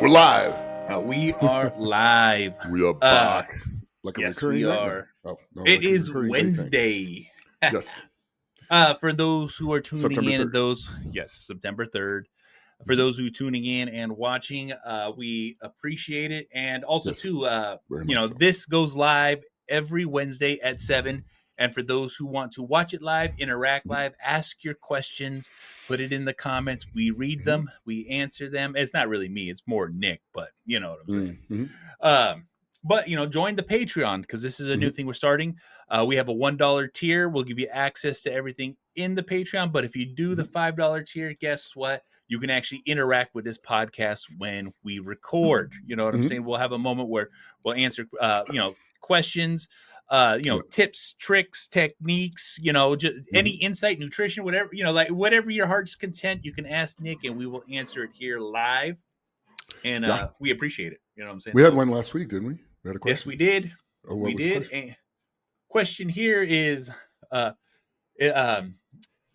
We're live. We are live. We are back. Like a yes, recurring we are. Oh, no, it like is Wednesday. Yes. For those who are tuning September in, 3rd. September 3rd. For those who are tuning in and watching, we appreciate it. And also, this goes live every Wednesday at 7. And for those who want to watch it live, interact live, ask your questions, put it in the comments. We read them, we answer them. It's not really me, it's more Nick, but you know what I'm saying. Mm-hmm. But join the Patreon because this is a new thing we're starting. We have a $1 tier. We'll give you access to everything in the Patreon. But if you do the $5 tier, guess what? You can actually interact with this podcast when we record. You know what I'm saying? We'll have a moment where we'll answer, questions. Tips, tricks, techniques, just any insight, nutrition, whatever, like whatever your heart's content, you can ask Nick and we will answer it here live. And we appreciate it. You know what I'm saying? We had one last week, didn't we? We had a question. Yes, we did. We did. A question here is, I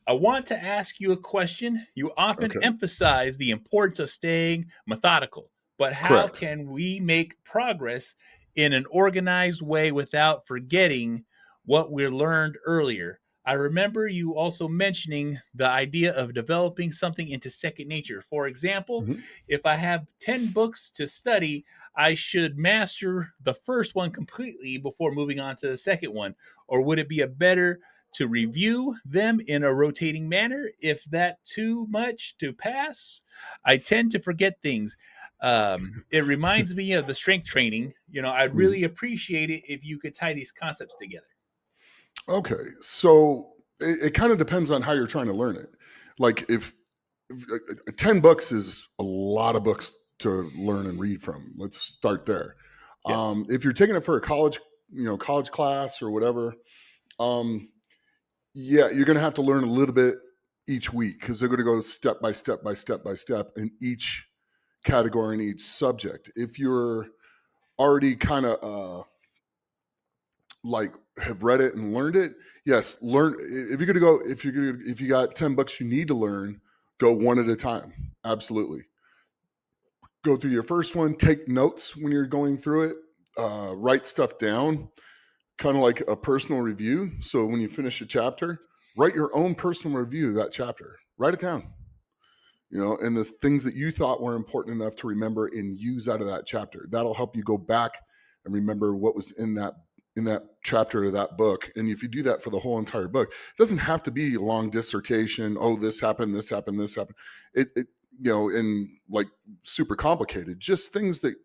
want to ask you a question. You often emphasize the importance of staying methodical, but how can we make progress in an organized way without forgetting what we learned earlier? I remember you also mentioning the idea of developing something into second nature. For example, if I have 10 books to study, I should master the first one completely before moving on to the second one. Or would it be better to review them in a rotating manner? If that too much to pass, I tend to forget things. It reminds me of the strength training. I'd really appreciate it if you could tie these concepts together. Okay. So it kind of depends on how you're trying to learn it. Like if 10 books is a lot of books to learn and read from. Let's start there. Yes. If you're taking it for a college class or whatever, you're going to have to learn a little bit each week because they're going to go step by step by step by step in each category in each subject. If you're already kind of have read it and learned it, yes, learn. If you got 10 books you need to learn, go one at a time. Absolutely. Go through your first one, take notes when you're going through it, write stuff down, kind of like a personal review. So when you finish a chapter, write your own personal review of that chapter. Write it down. And the things that you thought were important enough to remember and use out of that chapter. That'll help you go back and remember what was in that chapter of that book. And if you do that for the whole entire book, it doesn't have to be a long dissertation. Oh, this happened, this happened, this happened. And like super complicated, just things that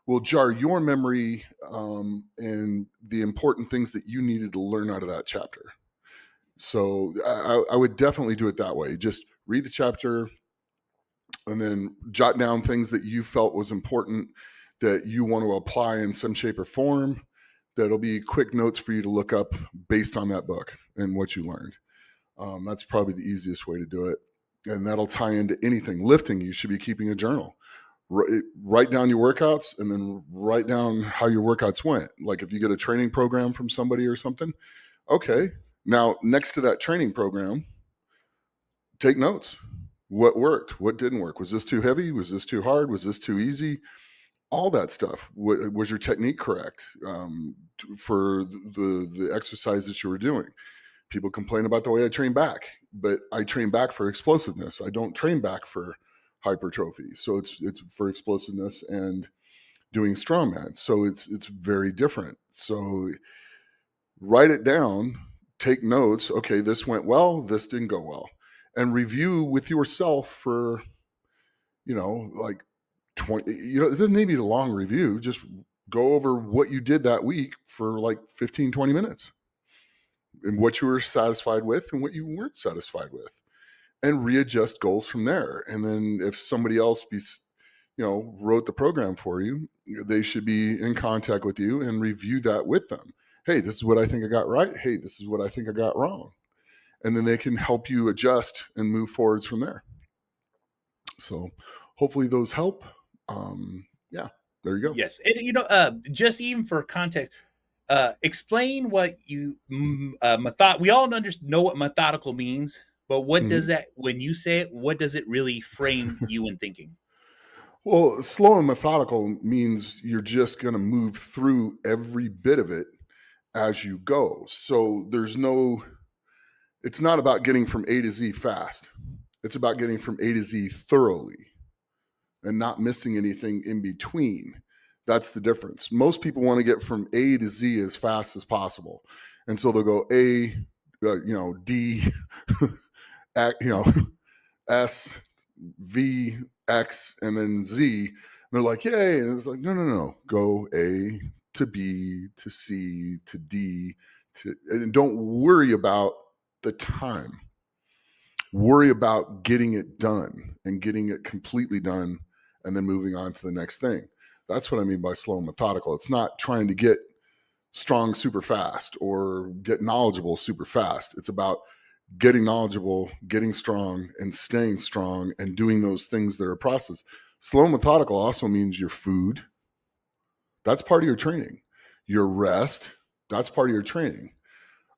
will jar your memory and the important things that you needed to learn out of that chapter. So I would definitely do it that way. Just read the chapter, and then jot down things that you felt was important that you want to apply in some shape or form. That'll be quick notes for you to look up based on that book and what you learned. That's probably the easiest way to do it. And that'll tie into anything. Lifting, you should be keeping a journal. Write down your workouts and then write down how your workouts went. Like if you get a training program from somebody or something, okay. Now, next to that training program, take notes. What worked? What didn't work? Was this too heavy? Was this too hard? Was this too easy? All that stuff. Was your technique correct for the exercise that you were doing? People complain about the way I train back, but I train back for explosiveness. I don't train back for hypertrophy. So it's for explosiveness and doing strongman. So it's very different. So write it down, take notes. Okay, this went well. This didn't go well. And review with yourself for, 20, it doesn't need to be a long review. Just go over what you did that week for like 15, 20 minutes and what you were satisfied with and what you weren't satisfied with, and readjust goals from there. And then if somebody else wrote the program for you, they should be in contact with you and review that with them. Hey, this is what I think I got right. Hey, this is what I think I got wrong. And then they can help you adjust and move forwards from there. So hopefully those help. There you go. Yes. And, just even for context, explain what you, we all know what methodical means, but what does that, when you say it, what does it really frame you in thinking? Well, slow and methodical means you're just going to move through every bit of it as you go. So it's not about getting from A to Z fast. It's about getting from A to Z thoroughly and not missing anything in between. That's the difference. Most people want to get from A to Z as fast as possible. And so they'll go A, D, S, V, X, and then Z. And they're like, yay. And it's like, no. Go A to B to C to D and don't worry about the time. Worry about getting it done and getting it completely done and then moving on to the next thing. That's what I mean by slow and methodical. It's not trying to get strong super fast or get knowledgeable super fast. It's about getting knowledgeable, getting strong, and staying strong and doing those things that are a process. Slow and methodical also means your food. That's part of your training. Your rest. That's part of your training.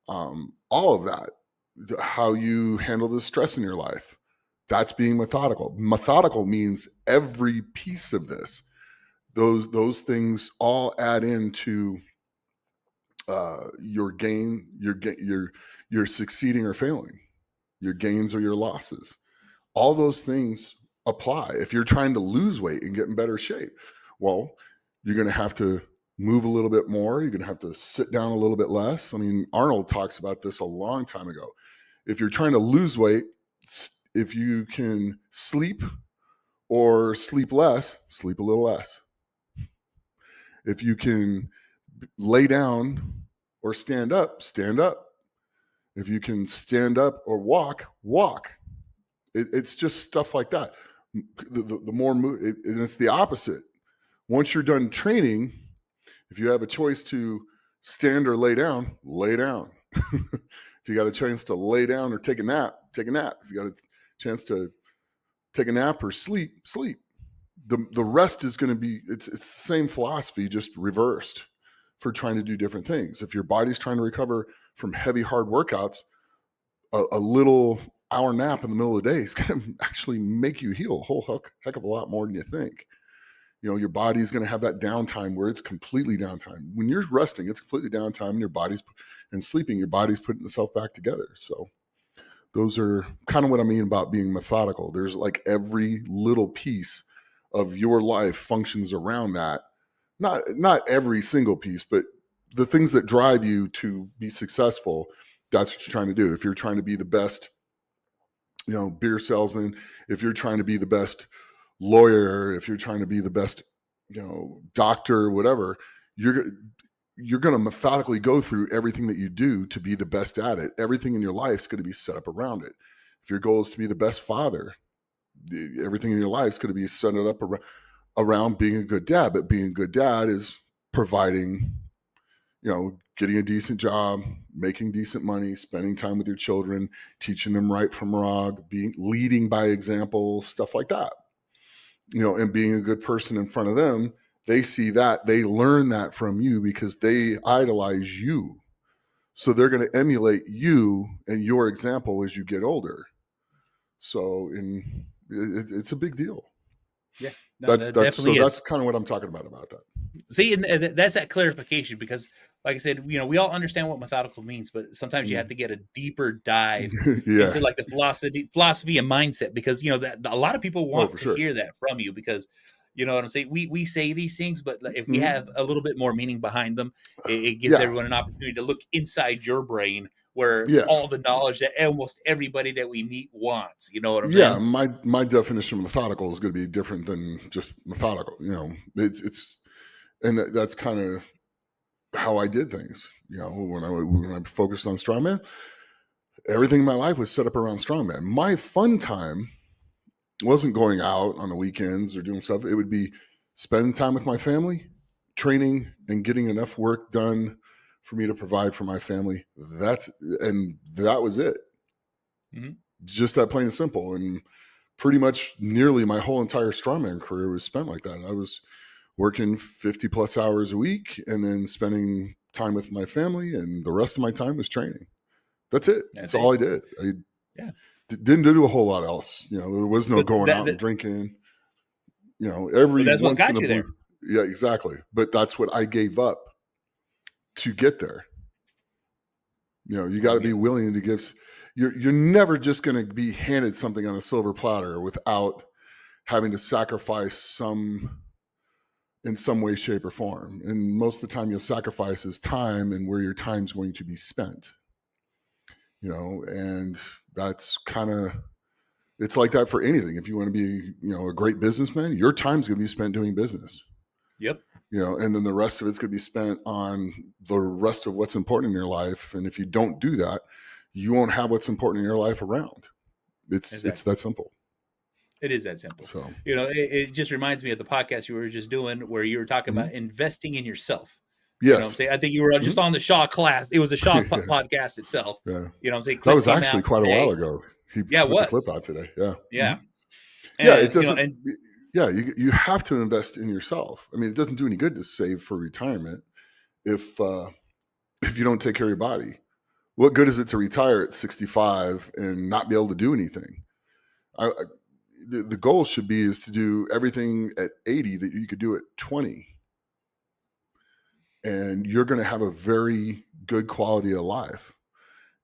All of that. How you handle the stress in your life. That's being methodical. Methodical means every piece of this. Those things all add into your gain, your succeeding or failing, your gains or your losses. All those things apply. If you're trying to lose weight and get in better shape, well, you're going to have to move a little bit more. You're going to have to sit down a little bit less. I mean, Arnold talks about this a long time ago. If you're trying to lose weight, if you can sleep or sleep less, sleep a little less. If you can lay down or stand up, stand up. If you can stand up or walk, walk. It's just stuff like that. The more move, and it's the opposite. Once you're done training, if you have a choice to stand or lay down, lay down. If you got a chance to lay down or take a nap, take a nap. If you got a chance to take a nap or sleep, sleep. The rest is going to be, it's the same philosophy, just reversed for trying to do different things. If your body's trying to recover from heavy, hard workouts, a little hour nap in the middle of the day is going to actually make you heal a whole heck of a lot more than you think. Your body's going to have that downtime where it's completely downtime. When you're resting, it's completely downtime, and your body's and sleeping, your body's putting itself back together. So those are kind of what I mean about being methodical. There's like every little piece of your life functions around that. Not every single piece, but the things that drive you to be successful, that's what you're trying to do. If you're trying to be the best, beer salesman, if you're trying to be the best lawyer, if you're trying to be the best, doctor, whatever, you're going to methodically go through everything that you do to be the best at it. Everything in your life is going to be set up around it. If your goal is to be the best father, everything in your life is going to be set up around being a good dad. But being a good dad is providing, getting a decent job, making decent money, spending time with your children, teaching them right from wrong, leading by example, stuff like that. And being a good person in front of them. They see that, they learn that from you because they idolize you. So they're going to emulate you and your example as you get older. So it's a big deal. Yeah, no, that's kind of what I'm talking about that. See, and that's that clarification, because like I said, we all understand what methodical means, but sometimes you have to get a deeper dive into like the philosophy and mindset, because that a lot of people want to hear that from you, because you know what I'm saying? We say these things, but if we have a little bit more meaning behind them, it gives everyone an opportunity to look inside your brain, where all the knowledge that almost everybody that we meet wants. You know what I'm saying? Yeah, my definition of methodical is going to be different than just methodical. It's and that's kind of how I did things. When I focused on strongman, everything in my life was set up around strongman. My fun time wasn't going out on the weekends or doing stuff. It would be spending time with my family, training, and getting enough work done for me to provide for my family. That was it. Mm-hmm. Just that, plain and simple. And pretty much nearly my whole entire strongman career was spent like that. I was working 50 plus hours a week and then spending time with my family, and the rest of my time was training. That's it. That's all I did. I didn't do a whole lot else. There was no going out and drinking. every that's what once in got a you there. blue. Yeah, exactly. But that's what I gave up to get there. You got to be willing to give. You're never just going to be handed something on a silver platter without having to sacrifice in some way, shape, or form. And most of the time you'll sacrifice is time and where your time's going to be spent. And that's it's like that for anything. If you want to be, a great businessman, your time's going to be spent doing business. Yep. And then the rest of it's going to be spent on the rest of what's important in your life. And if you don't do that, you won't have what's important in your life around. It's that simple. It is that simple. So, it just reminds me of the podcast you were just doing where you were talking about investing in yourself. Yes. You know what I'm saying? I think you were just on the Shaw class. It was a Shaw podcast itself. Yeah. You know what I'm saying? That was actually quite a while ago. He put the clip out today. Yeah. Yeah. And, it doesn't. You have to invest in yourself. I mean, it doesn't do any good to save for retirement if you don't take care of your body. What good is it to retire at 65 and not be able to do anything? The goal should be is to do everything at 80 that you could do at 20. And you're going to have a very good quality of life.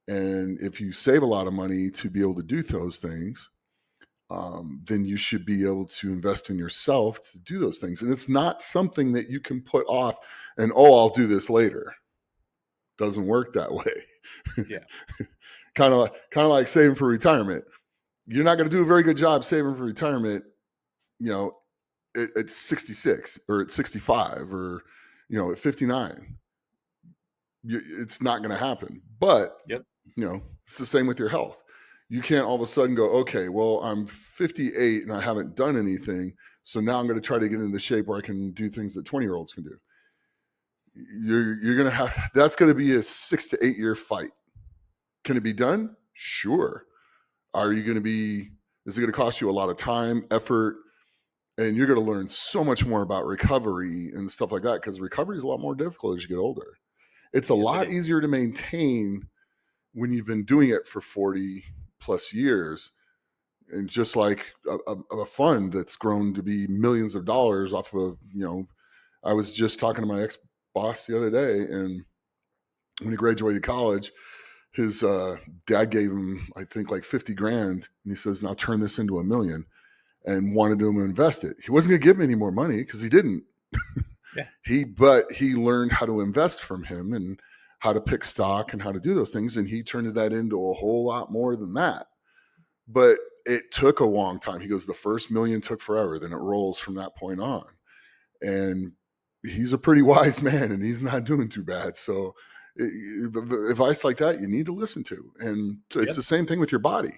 And if you save a lot of money to be able to do those things, then you should be able to invest in yourself to do those things. And it's not something that you can put off and, I'll do this later. Doesn't work that way. Yeah. Kind of like saving for retirement. You're not going to do a very good job saving for retirement, at 66 or at 65 or, at 59. It's not going to happen. But, it's the same with your health. You can't all of a sudden go, okay, well, I'm 58 and I haven't done anything. So now I'm going to try to get into the shape where I can do things that 20-year-olds can do. You're going to have, that's going to be a 6 to 8 year fight. Can it be done? Sure. Is it going to cost you a lot of time, effort, and you're going to learn so much more about recovery and stuff like that, because recovery is a lot more difficult as you get older. It's a lot easier to maintain when you've been doing it for 40 plus years, and just like a fund that's grown to be millions of dollars off of, I was just talking to my ex-boss the other day, and when he graduated college, his dad gave him, I think, like 50 grand. And he says, now turn this into $1 million, and wanted him to invest it. He wasn't going to give him any more money because he didn't. Yeah. But he learned how to invest from him and how to pick stock and how to do those things. And he turned that into a whole lot more than that. But it took a long time. He goes, the first $1 million took forever. Then it rolls from that point on. And he's a pretty wise man, and he's not doing too bad. So advice like that you need to listen to. And it's the same thing with your body.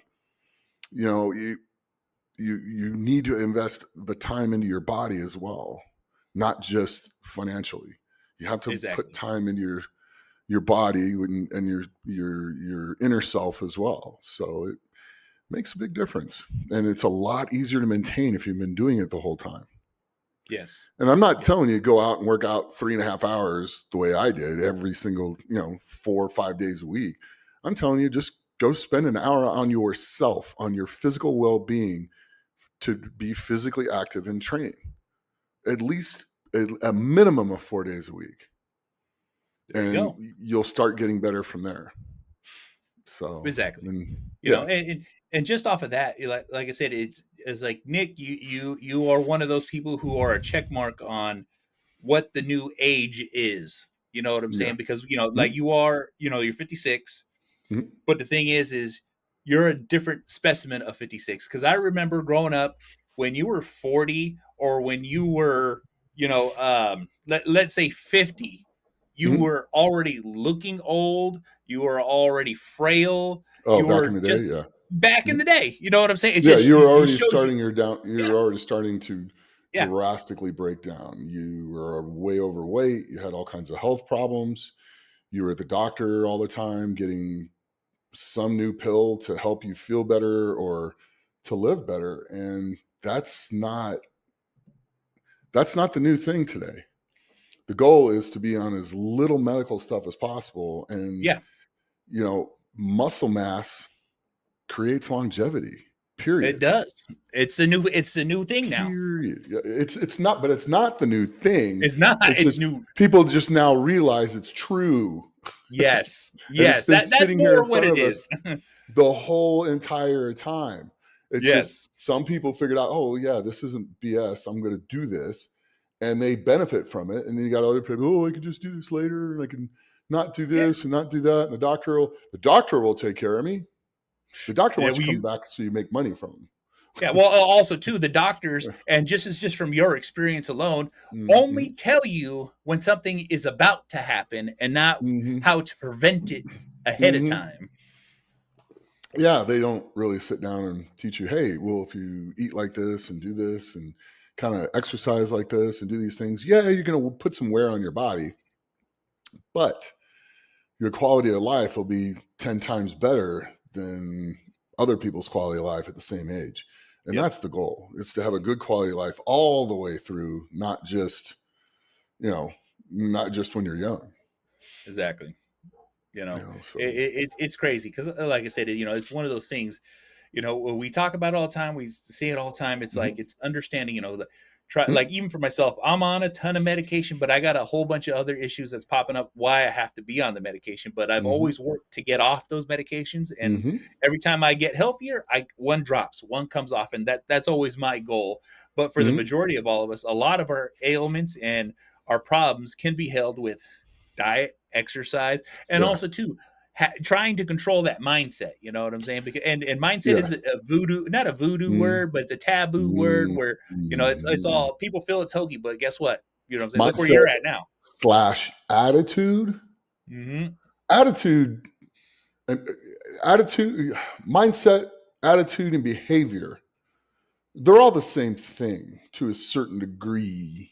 You need to invest the time into your body as well, not just financially. You have to put time into your body and your inner self as well. So it makes a big difference, and it's a lot easier to maintain if you've been doing it the whole time. Yes. And I'm not telling you to go out and work out 3.5 hours the way I did every single, 4 or 5 days a week. I'm telling you, just go spend an hour on yourself, on your physical well-being, to be physically active and train at least a minimum of 4 days a week. And you'll start getting better from there. So exactly. And just off of that, like I said, it's like, Nick, you are one of those people who are a check mark on what the new age is. You know what I'm saying? Because, like you are, you're 56, but the thing is you're a different specimen of 56. Because I remember growing up when you were 40, or when you were, let's say 50, you were already looking old. You were already frail. Oh, back in the day, back in the day, you know what I'm saying? It's you were already starting You're already starting to Yeah. drastically break down. You were way overweight. You had all kinds of health problems. You were at the doctor all the time, getting some new pill to help you feel better or to live better. And that's not the new thing today. The goal is to be on as little medical stuff as possible. And, muscle mass creates longevity. Period. It does. It's a new thing now. Period. It's not the new thing. It's not. It's just, new. People just now realize it's true. Yes. Yes. That's more what it is. The whole entire time. It's just some people figured out, oh yeah, this isn't BS. I'm going to do this. And they benefit from it. And then you got other people, oh, I can just do this later. And I can not do this and not do that. And the doctor will take care of me. The doctor wants to come back so you make money from them. Yeah. Well, also too, the doctors, and just from your experience alone, only tell you when something is about to happen and not how to prevent it ahead of time. Yeah. They don't really sit down and teach you, hey, well, if you eat like this and do this and kind of exercise like this and do these things, yeah, you're going to put some wear on your body, but your quality of life will be 10 times better than other people's quality of life at the same age. And that's the goal. It's to have a good quality of life all the way through, not just when you're young. Exactly. So. It's crazy because, like I said, it's one of those things, we talk about it all the time. We see it all the time. It's like, it's understanding, like even for myself, I'm on a ton of medication, but I got a whole bunch of other issues that's popping up why I have to be on the medication. But I've always worked to get off those medications. And every time I get healthier, one drops, one comes off. And that's always my goal. But for the majority of all of us, a lot of our ailments and our problems can be held with diet, exercise, and also too, trying to control that mindset. You know what I'm saying? Because and mindset is not a voodoo word, but it's a taboo word where it's all people feel it's hokey, but guess what? You know what I'm saying? Look where you're at now. /attitude. Attitude, mindset, attitude, and behavior. They're all the same thing to a certain degree.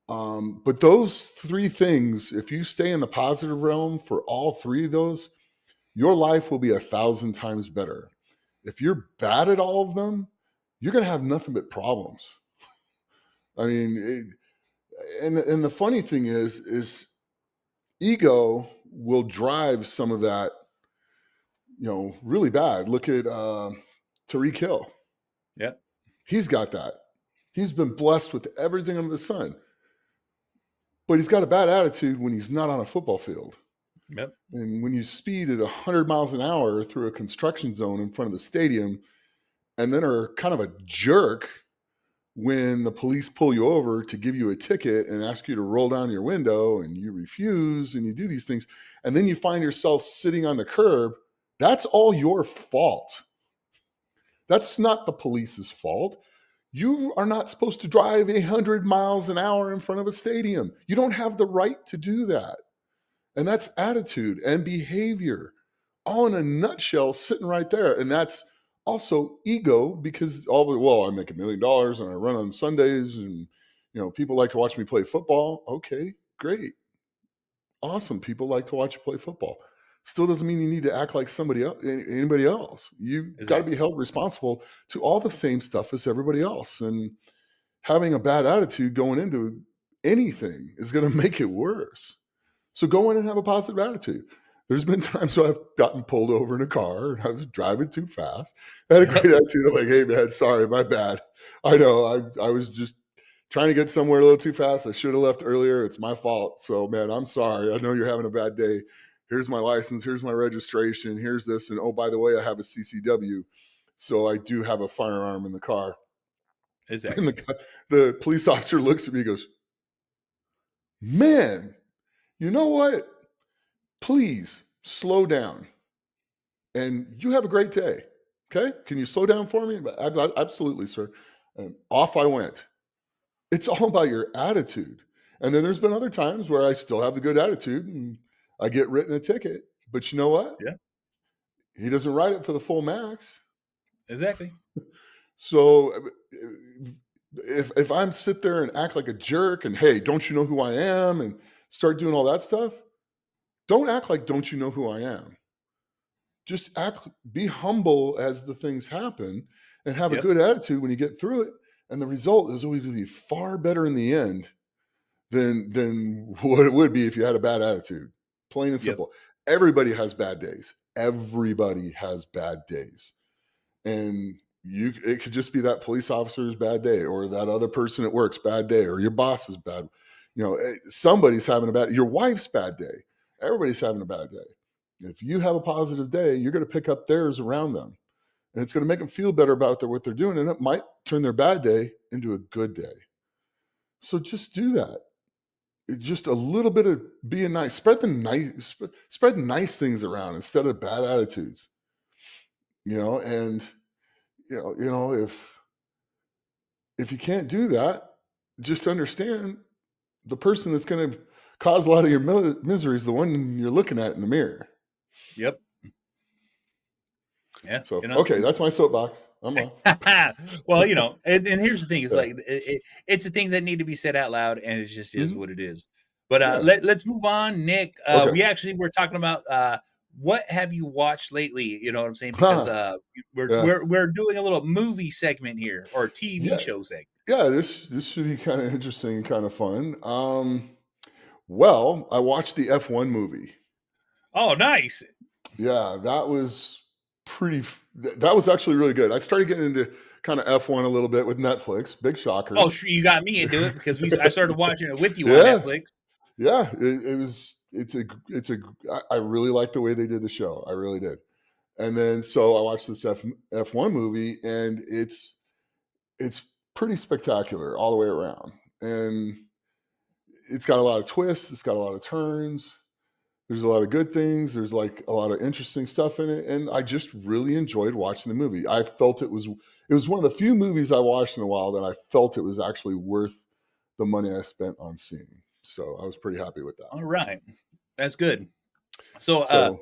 But those three things, if you stay in the positive realm for all three of those, your life will be 1,000 times better. If you're bad at all of them, you're going to have nothing but problems. I mean, and the funny thing is ego will drive some of that, really bad. Look at Tariq Hill. Yeah. He's got that. He's been blessed with everything under the sun. But he's got a bad attitude when he's not on a football field. Yep. And when you speed at 100 miles an hour through a construction zone in front of the stadium and then are kind of a jerk when the police pull you over to give you a ticket and ask you to roll down your window and you refuse and you do these things, and then you find yourself sitting on the curb, that's all your fault. That's not the police's fault. You are not supposed to drive 100 miles an hour in front of a stadium. You don't have the right to do that. And that's attitude and behavior, all in a nutshell, sitting right there. And that's also ego, because I make $1 million and I run on Sundays and, people like to watch me play football. Okay, great. Awesome. People like to watch you play football. Still doesn't mean you need to act like anybody else. You've got to be held responsible to all the same stuff as everybody else. And having a bad attitude going into anything is going to make it worse. So go in and have a positive attitude. There's been times where I've gotten pulled over in a car and I was driving too fast. I had a great attitude. I'm like, hey man, sorry, my bad. I know I was just trying to get somewhere a little too fast. I should have left earlier. It's my fault. So man, I'm sorry. I know you're having a bad day. Here's my license. Here's my registration. Here's this. And oh, by the way, I have a CCW. So I do have a firearm in the car. Exactly. And the police officer looks at me and goes, man, you know what? Please slow down. And you have a great day. Okay? Can you slow down for me? Absolutely, sir. And off I went. It's all about your attitude. And then there's been other times where I still have the good attitude and I get written a ticket. But you know what? Yeah. He doesn't write it for the full max. Exactly. So if I'm sit there and act like a jerk and, hey, don't you know who I am? And start doing all that stuff, don't act like, don't you know who I am? Just be humble as the things happen and have a good attitude when you get through it. And the result is always going to be far better in the end than what it would be if you had a bad attitude. Plain and simple. Everybody has bad days. Everybody has bad days. And it could just be that police officer's bad day, or that other person at work's bad day, or your boss's bad. Somebody's having a bad, your wife's bad day. Everybody's having a bad day. If you have a positive day, you're going to pick up theirs around them, and it's going to make them feel better about what they're doing. And it might turn their bad day into a good day. So just do that. Just a little bit of being nice. Spread nice things around instead of bad attitudes. And if you can't do that, just understand the person that's going to cause a lot of your misery is the one you're looking at in the mirror. Yep. Yeah. So, okay, that's my soapbox. I'm on. Well, and here's the thing: it's like it's the things that need to be said out loud, and it just is what it is. But let's move on, Nick. We were talking about what have you watched lately? You know what I'm saying? Because we're doing a little movie segment here, or TV show segment. Yeah, this should be kind of interesting, kind of fun. Well, I watched the F1 movie. Oh, nice. Yeah, that was that was actually really good. I started getting into kind of F1 a little bit with Netflix. Big shocker. Oh, you got me into it because I started watching it with you on Netflix. Yeah, I really liked the way they did the show. I really did. And then so I watched this F1 movie, and it's pretty spectacular all the way around. And it's got a lot of twists. It's got a lot of turns. There's a lot of good things. There's like a lot of interesting stuff in it. And I just really enjoyed watching the movie. I felt it was one of the few movies I watched in a while that I felt it was actually worth the money I spent on seeing. So I was pretty happy with that. All right. That's good. So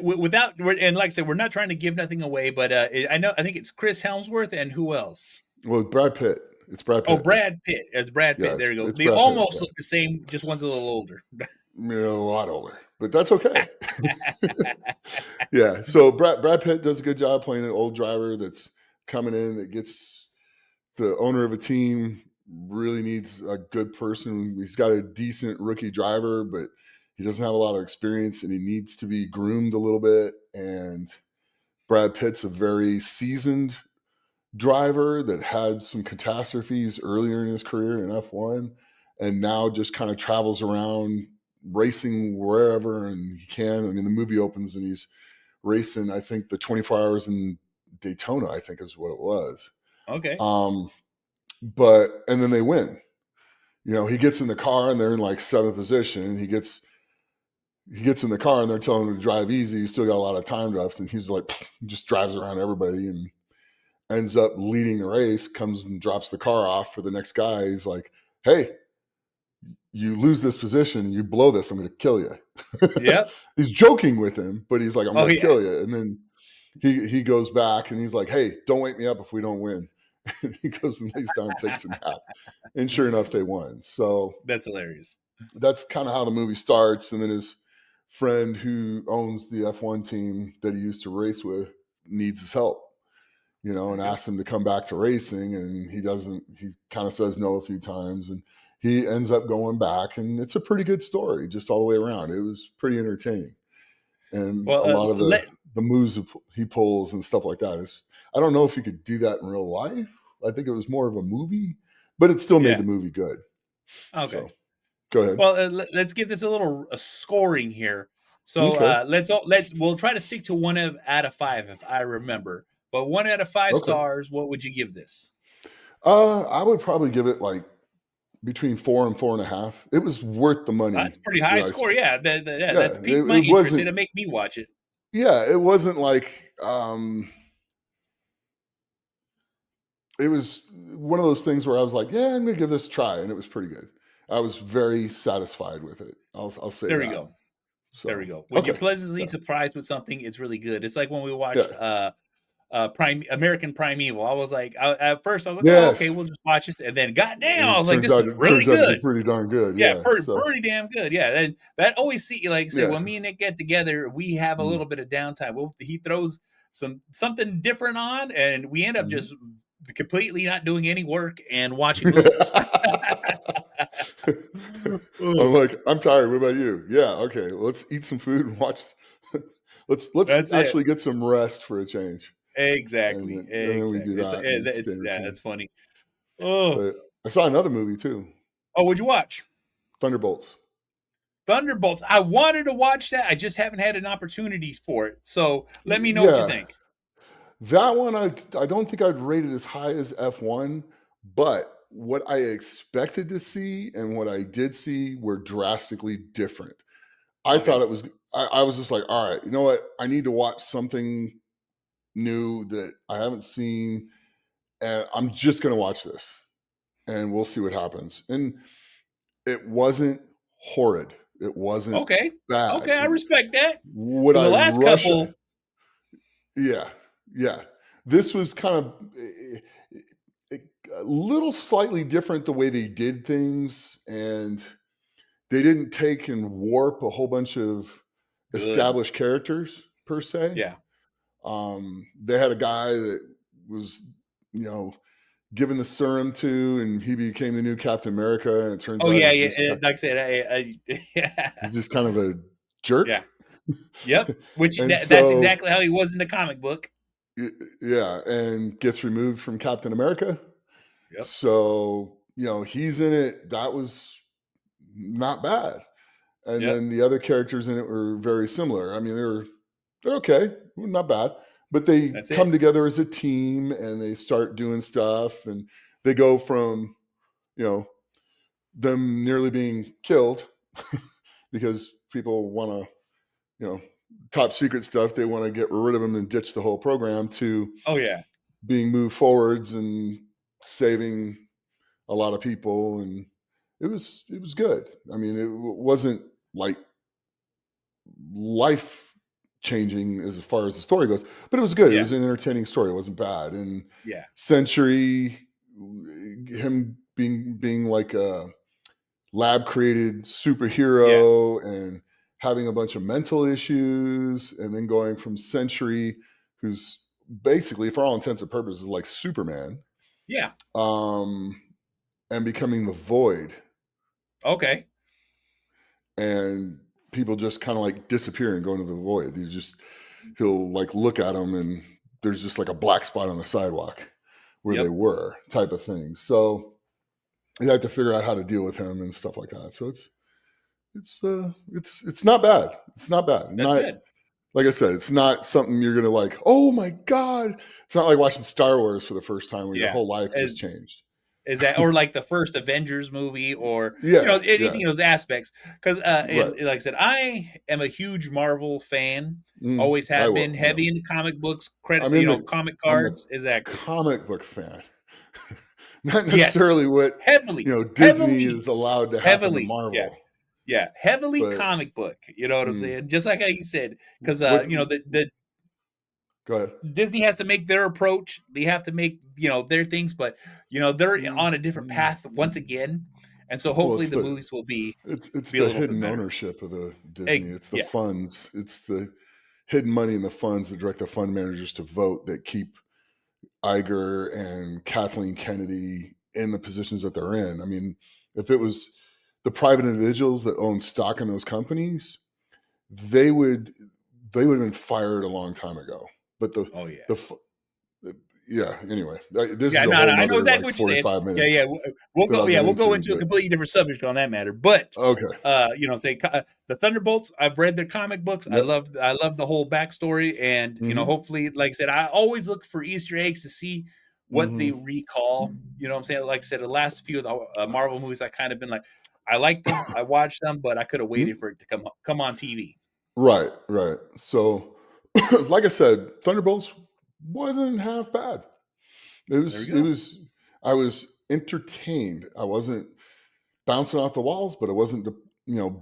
without, and like I said, we're not trying to give nothing away, but I think it's Chris Hemsworth and who else? Well, Brad Pitt. It's Brad Pitt. Oh, Brad Pitt. It's Brad Pitt. There you go. They almost look the same, just one's a little older. A lot older, but that's okay. Yeah. So Brad Pitt does a good job playing an old driver that's coming in, that gets the owner of a team, really needs a good person. He's got a decent rookie driver, but he doesn't have a lot of experience, and he needs to be groomed a little bit. And Brad Pitt's a very seasoned driver that had some catastrophes earlier in his career in F1, and now just kind of travels around racing wherever and he can. I mean, the movie opens and he's racing, I think, the 24 hours in Daytona, I think is what it was. Okay. And then they win. He gets in the car and they're in like 7th position, and he gets in the car and they're telling him to drive easy. He's still got a lot of time left, and he's like, just drives around everybody and ends up leading the race, comes and drops the car off for the next guy. He's like, hey, you lose this position, you blow this, I'm going to kill you. Yeah. He's joking with him, but he's like, I'm going to kill you. And then he goes back and he's like, hey, don't wake me up if we don't win. And he goes and lays down and takes a nap. And sure enough, they won. So that's hilarious. That's kind of how the movie starts. And then his friend who owns the F1 team that he used to race with needs his help, and asks him to come back to racing. And he kind of says no a few times, and he ends up going back, and it's a pretty good story just all the way around. It was pretty entertaining. And a lot of the moves he pulls and stuff like that I don't know if you could do that in real life. I think it was more of a movie, but it still made the movie good. Okay. So, go ahead. Well, let's give this a little scoring here. So we'll try to stick to 1 out of 5 if I remember. But 1 out of 5 stars, what would you give this? I would probably give it like between 4 and 4.5. It was worth the money. That's a pretty high score. Yeah, that's piqued my interest to make me watch it. Yeah, it wasn't like it was one of those things where I was like, yeah, I'm going to give this a try, and it was pretty good. I was very satisfied with it. I'll say there that. We go. So, there we go. When you're pleasantly surprised with something, it's really good. It's like when we watched American Primeval. I was like, at first I was like, oh, okay, we'll just watch this, and then goddamn, I was like, this is really good. Pretty darn good. Yeah, pretty damn good. Yeah, and that always when me and Nick get together, we have a little bit of downtime. He throws something different on, and we end up just completely not doing any work and watching movies. I'm like, I'm tired. What about you? Yeah, okay. Let's eat some food and watch. Let's actually get some rest for a change. Exactly. And then we do that. and stay entertained. That's funny. Oh, But I saw another movie too, what'd you watch? Thunderbolts. Thunderbolts. I wanted to watch that. I just haven't had an opportunity for it. So let me know what you think. That one, I don't think I'd rate it as high as F1, but what I expected to see and what I did see were drastically different. I thought it was, I was just like, all right, you know what? I need to watch something new that I haven't seen, and I'm just going to watch this, and we'll see what happens. And it wasn't horrid. It wasn't bad. Okay, I respect that. Would For the I last rush couple? it? Yeah. This was kind of a little slightly different the way they did things, and they didn't take and warp a whole bunch of established characters per se. Yeah. They had a guy that was, given the serum to, and he became the new Captain America. And it turns out, like I said, he's just kind of a jerk. Yeah. Yep. Which that's exactly how he was in the comic book. Yeah, and gets removed from Captain America. Yep. So he's in it. That was not bad. And then the other characters in it were very similar. I mean, they're okay, not bad. But they come together as a team, and they start doing stuff, and they go from, them nearly being killed because people want to, top secret stuff. They want to get rid of them and ditch the whole program, to being moved forwards and saving a lot of people. And it was good. I mean, it wasn't like life changing as far as the story goes, but it was good. It was an entertaining story. It wasn't bad. And Sentry, him being like a lab created superhero and having a bunch of mental issues, and then going from Sentry, who's basically, for all intents and purposes, like Superman. Yeah. And becoming the Void. Okay. And people just kind of like disappear and go into the void. He'll like look at them, and there's just like a black spot on the sidewalk where they were, type of thing. So you have to figure out how to deal with him and stuff like that. So it's not bad. It's not bad. That's good. Like I said, it's not something you're gonna like, oh my God. It's not like watching Star Wars for the first time where your whole life just changed. Is that, or like the first Avengers movie, or anything of those aspects? Because like I said, I am a huge Marvel fan. Always have been. Heavy into comic books, comic cards. Exactly. Comic book fan. Not necessarily what heavily Disney is allowed to happen to Marvel. Yeah, heavily comic book. You know what I'm saying? Just like how you said, because Go ahead. Disney has to make their approach. They have to make, their things, but, they're on a different path once again. And so hopefully the movies will be. It's the hidden ownership of the Disney. It's the funds. It's the hidden money in the funds that direct the fund managers to vote, that keep Iger and Kathleen Kennedy in the positions that they're in. I mean, if it was the private individuals that own stock in those companies, they would have been fired a long time ago. But anyway, this is a whole I know exactly what 45 you're minutes. We'll go into a completely different subject on that matter. But the Thunderbolts, I've read their comic books. Yep. I love the whole backstory, and hopefully, like I said, I always look for Easter eggs to see what they recall. You know what I'm saying? Like I said, the last few of the Marvel movies, I kind of been like, I like them, I watched them, but I could have waited for it to come on TV. Right. So, like I said, Thunderbolts wasn't half bad. It was. I was entertained. I wasn't bouncing off the walls, but I wasn't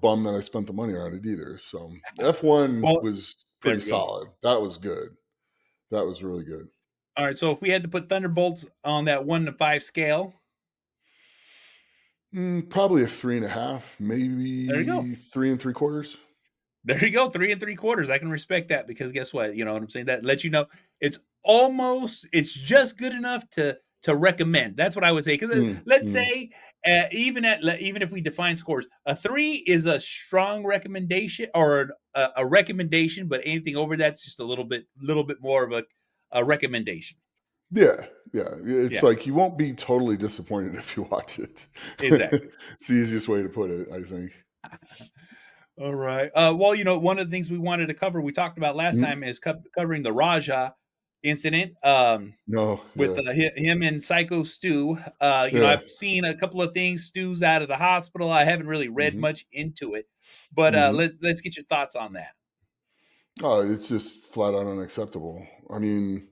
bummed that I spent the money on it either. So F1 was pretty solid. That was good. That was really good. All right. So if we had to put Thunderbolts on that 1 to 5 scale, probably a 3.5, maybe 3 3/4. There you go, 3 3/4. I can respect that, because guess what? You know what I'm saying? That lets you know it's just good enough to recommend. That's what I would say. Because let's say, even if we define scores, a 3 is a strong recommendation, or a recommendation, but anything over that's just a little bit more of a recommendation. Yeah. It's like you won't be totally disappointed if you watch it. Exactly. It's the easiest way to put it, I think. All right. Well, one of the things we wanted to cover, we talked about last time, is covering the Raja incident. With him and Psycho Stu. I've seen a couple of things. Stu's out of the hospital. I haven't really read much into it, but let's get your thoughts on that. Oh, it's just flat out unacceptable. I mean,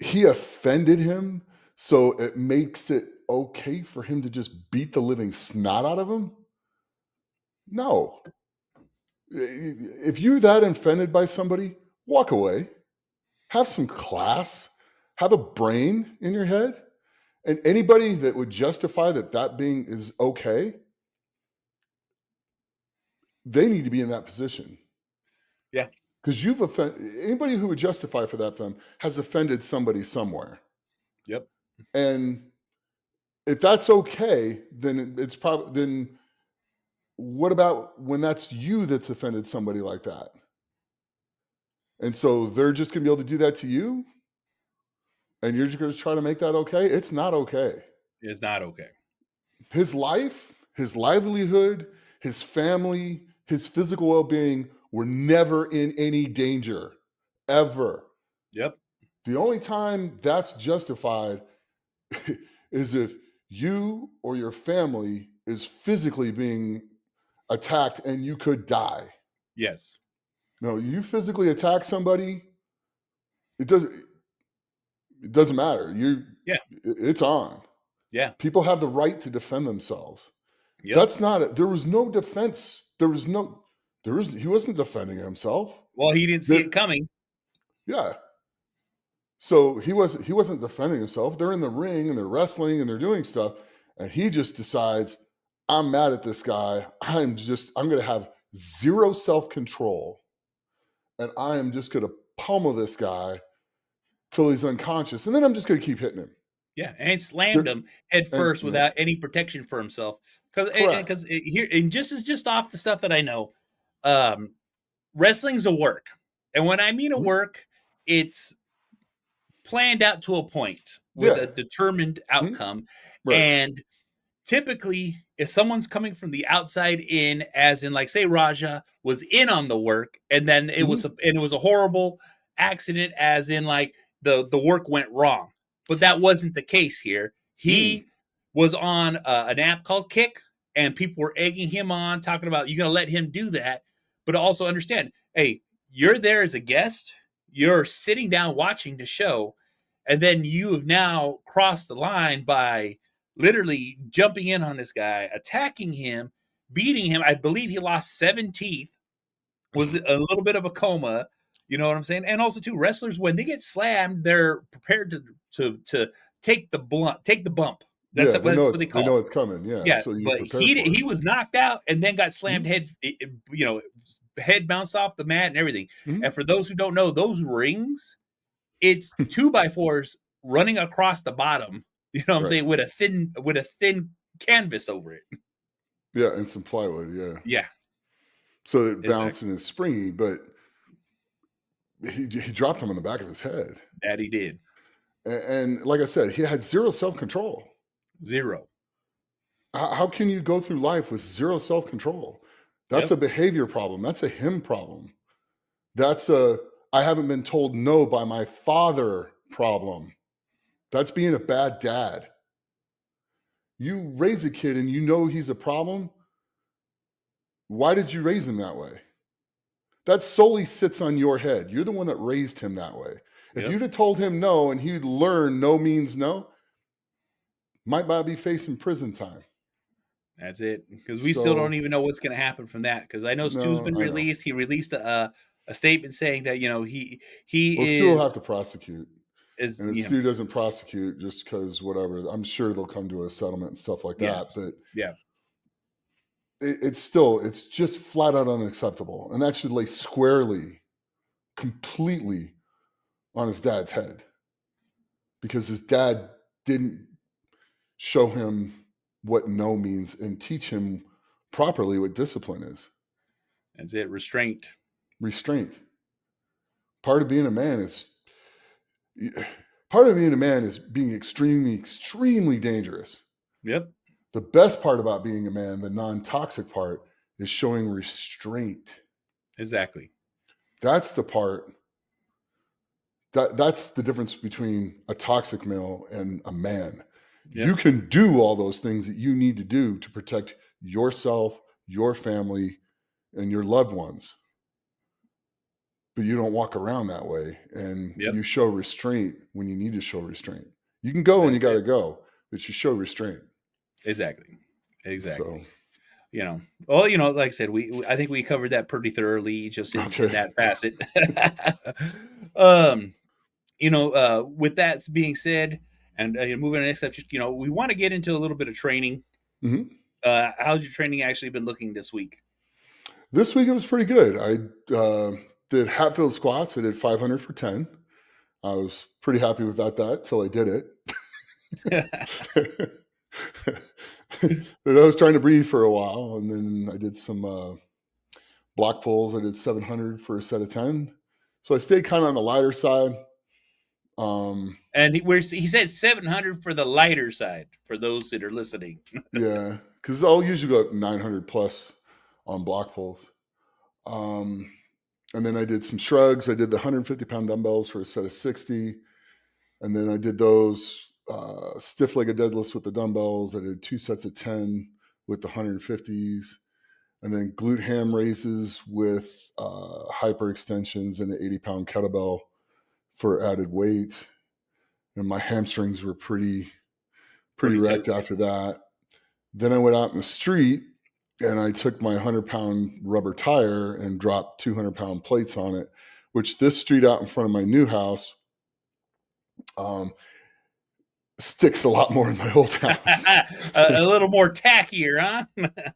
he offended him, so it makes it okay for him to just beat the living snot out of him? No. If you're that offended by somebody, walk away. Have some class. Have a brain in your head. And anybody that would justify that being is okay, they need to be in that position. Yeah. Because you've offended anybody who would justify for that them has offended somebody somewhere. Yep. And if that's okay, then it's probably then what about when that's you that's offended somebody like that? And so they're just gonna be able to do that to you? And you're just gonna try to make that okay? It's not okay. It's not okay. His life, his livelihood, his family, his physical well-being were never in any danger, ever. Yep. The only time that's justified is if you or your family is physically being attacked and you could die. Yes. No, you physically attack somebody, it doesn't matter. It's on. Yeah. People have the right to defend themselves. Yep. That's not there was no defense. He wasn't defending himself. Well, he didn't see it coming. Yeah. So he wasn't defending himself. They're in the ring and they're wrestling and they're doing stuff. And he just decides, I'm mad at this guy. I'm going to have zero self-control. And I am just going to pummel this guy till he's unconscious. And then I'm just going to keep hitting him. Yeah. And slammed him head first without any protection for himself. Because here, and just off the stuff that I know, wrestling's a work. And when I mean a work, it's planned out to a point with a determined outcome. Right. And typically, if someone's coming from the outside in, as in, like, say, Raja was in on the work, and then it was a horrible accident, as in, like, the work went wrong. But that wasn't the case here. He was on an app called Kick, and people were egging him on, talking about, you got to let him do that. But also understand, hey, you're there as a guest. You're sitting down watching the show, and then you have now crossed the line by literally jumping in on this guy, attacking him, beating him. I believe he lost 7 teeth, was a little bit of a coma. You know what I'm saying? And also, too, wrestlers, when they get slammed, they're prepared to take the bump. That's what they call it. They know it's coming. Yeah. So but he was knocked out and then got slammed head bounced off the mat and everything. And for those who don't know, those rings, it's 2x4s running across the bottom. You know what I'm saying? With a thin canvas over it. Yeah, and some plywood. Yeah. Yeah. So it bouncing and springy, but he dropped him on the back of his head. That he did. And like I said, he had zero self-control. Zero. How can you go through life with zero self-control? That's a behavior problem. That's a him problem. That's I haven't been told no by my father problem. That's being a bad dad. You raise a kid and you know he's a problem. Why did you raise him that way? That solely sits on your head. You're the one that raised him that way. If you'd have told him no and he'd learn no means no, might not be facing prison time. That's it. Because we still don't even know what's going to happen from that. Because I know Stu's been released. He released a statement saying that, Stu will have to prosecute. And if Stu know, doesn't prosecute just because whatever, I'm sure they'll come to a settlement and stuff like that. But it's just flat out unacceptable. And that should lay squarely, completely on his dad's head. Because his dad didn't show him what no means and teach him properly what discipline is. That's it. Restraint. part of being a man is being extremely, extremely dangerous. Yep. The best part about being a man, the non-toxic part, is showing restraint. Exactly. That's the part. That's the difference between a toxic male and a man. Yep. You can do all those things that you need to do to protect yourself, your family, and your loved ones. But you don't walk around that way, and you show restraint when you need to show restraint. You can go when you got to go, but you show restraint. Exactly. So, like I said, I think we covered that pretty thoroughly just in that facet. With that being said, and moving on to the next subject, we want to get into a little bit of training. Mm-hmm. How's your training actually been looking this week? This week it was pretty good. I did Hatfield squats. I did 500 for 10. I was pretty happy without that till I did it. But I was trying to breathe for a while, and then I did some block pulls. I did 700 for a set of 10. So I stayed kind of on the lighter side. And he said 700 for the lighter side for those that are listening. Yeah, because I'll usually go up 900 plus on block pulls. And then I did some shrugs. I did the 150-pound dumbbells for a set of 60. And then I did those stiff-legged deadlifts with the dumbbells. I did 2 sets of 10 with the 150s. And then glute ham raises with hyperextensions and an 80-pound kettlebell for added weight. And my hamstrings were pretty wrecked after that. Then I went out in the street and I took my 100-pound rubber tire and dropped 200-pound plates on it, which this street out in front of my new house sticks a lot more in my old house. A little more tackier, huh?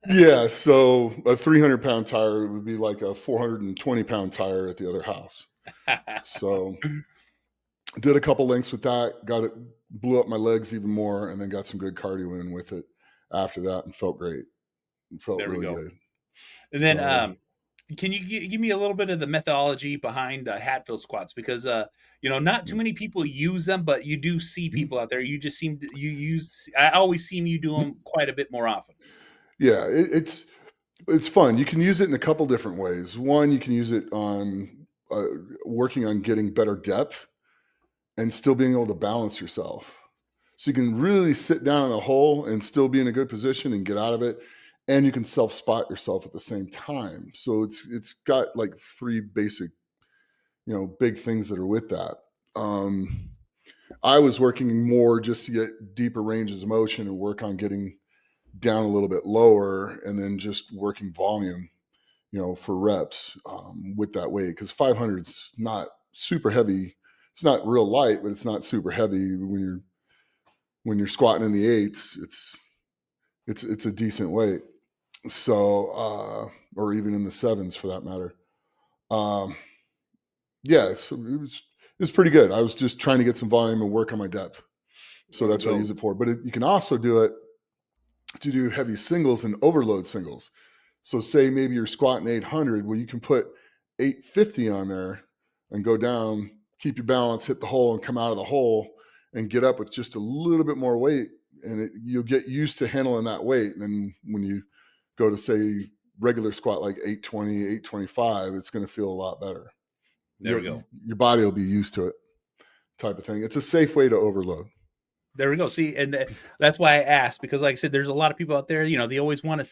Yeah, so a 300-pound tire would be like a 420-pound tire at the other house. So did a couple lengths with that, blew up my legs even more, and then got some good cardio in with it after that and felt great. Felt really good. And then can you give me a little bit of the methodology behind Hatfield squats? Because not too many people use them, but you do see people out there. You just I always see you do them quite a bit more often. Yeah, it's fun. You can use it in a couple different ways. One, you can use it on working on getting better depth and still being able to balance yourself. So you can really sit down in a hole and still be in a good position and get out of it. And you can self-spot yourself at the same time. So it's got like 3 basic, big things that are with that. I was working more just to get deeper ranges of motion and work on getting down a little bit lower, and then just working volume, for reps with that weight. Because 500 is not super heavy. It's not real light, but it's not super heavy. When you're squatting in the 8s, it's a decent weight. So, or even in the 7s for that matter. Yeah, so it was pretty good. I was just trying to get some volume and work on my depth. So that's what I use it for. But you can also do it to do heavy singles and overload singles. So say maybe you're squatting 800, well, you can put 850 on there and go down, keep your balance, hit the hole and come out of the hole and get up with just a little bit more weight. And you'll get used to handling that weight. And then when you go to say regular squat like 820, 825, it's going to feel a lot better. There we go. Your body will be used to it, type of thing. It's a safe way to overload. There we go. See, and that's why I asked, because like I said, there's a lot of people out there, they always want to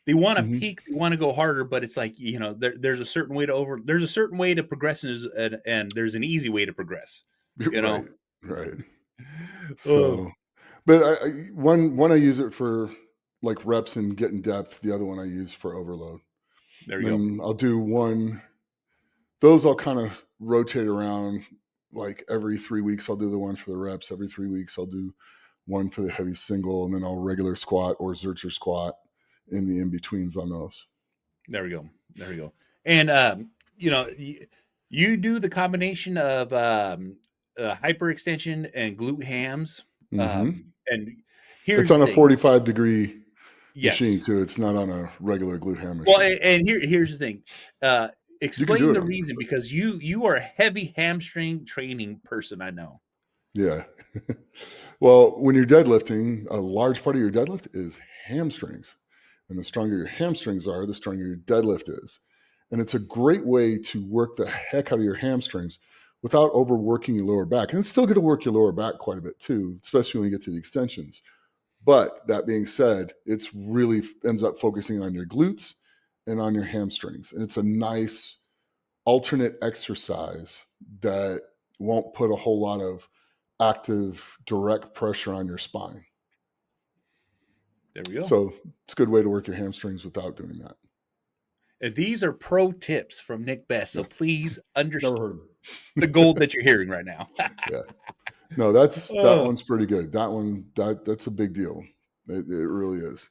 peak, they want to go harder, but it's like, there's a certain way there's a certain way to progress and there's an easy way to progress, Right. So, but one I use it for like reps and getting depth. The other one I use for overload. There you go. I'll do one. Those I'll kind of rotate around. Like every 3 weeks, I'll do the one for the reps. Every 3 weeks, I'll do one for the heavy single, and then I'll regular squat or Zercher squat in the in-betweens on those. There we go. And, you do the combination of hyperextension and glute hams. And here's it's on a 45-degree yes. machine, too. It's not on a regular glute ham machine. Well, and here's the thing. explain the reason, because you are a heavy hamstring training person, I know. Yeah. Well, when you're deadlifting, a large part of your deadlift is hamstrings. And the stronger your hamstrings are, the stronger your deadlift is. And it's a great way to work the heck out of your hamstrings without overworking your lower back. And it's still going to work your lower back quite a bit too, especially when you get to the extensions. But that being said, it's really ends up focusing on your glutes and on your hamstrings. And it's a nice alternate exercise that won't put a whole lot of active, direct pressure on your spine. There we go. So it's a good way to work your hamstrings without doing that. And these are pro tips from Nick Best. So please understand the gold that you're hearing right now. Yeah. No, that one's pretty good. That one, that's a big deal. It really is.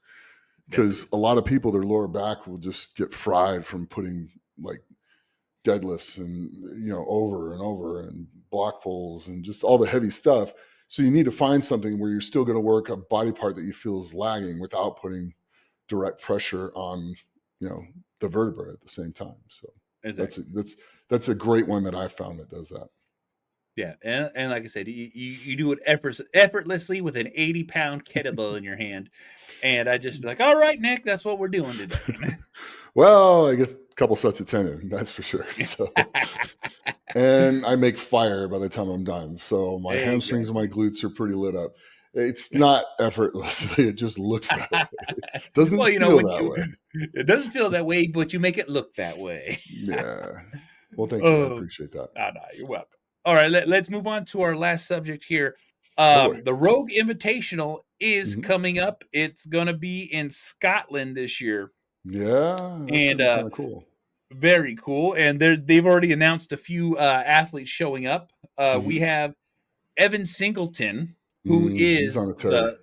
Because a lot of people, their lower back will just get fried from putting like deadlifts and, over and over and block pulls and just all the heavy stuff. So you need to find something where you're still going to work a body part that you feel is lagging without putting direct pressure on, the vertebrae at the same time. So exactly. That's a great one that I found that does that. Yeah, and like I said, you do it effortlessly with an 80-pound kettlebell in your hand, and I just be like, all right, Nick, that's what we're doing today. Well, I guess a couple sets of 10 in, that's for sure. So, and I make fire by the time I'm done. So my hamstrings and my glutes are pretty lit up. It's not effortlessly. It just looks that way. It doesn't feel that way. It doesn't feel that way, but you make it look that way. Yeah. Well, thank you. I appreciate that. No, you're welcome. All right, let's move on to our last subject here. The Rogue Invitational is coming up. It's going to be in Scotland this year. Yeah, and kind of cool. Very cool. And they've already announced a few athletes showing up. We have Evan Singleton, who is he's on a tear.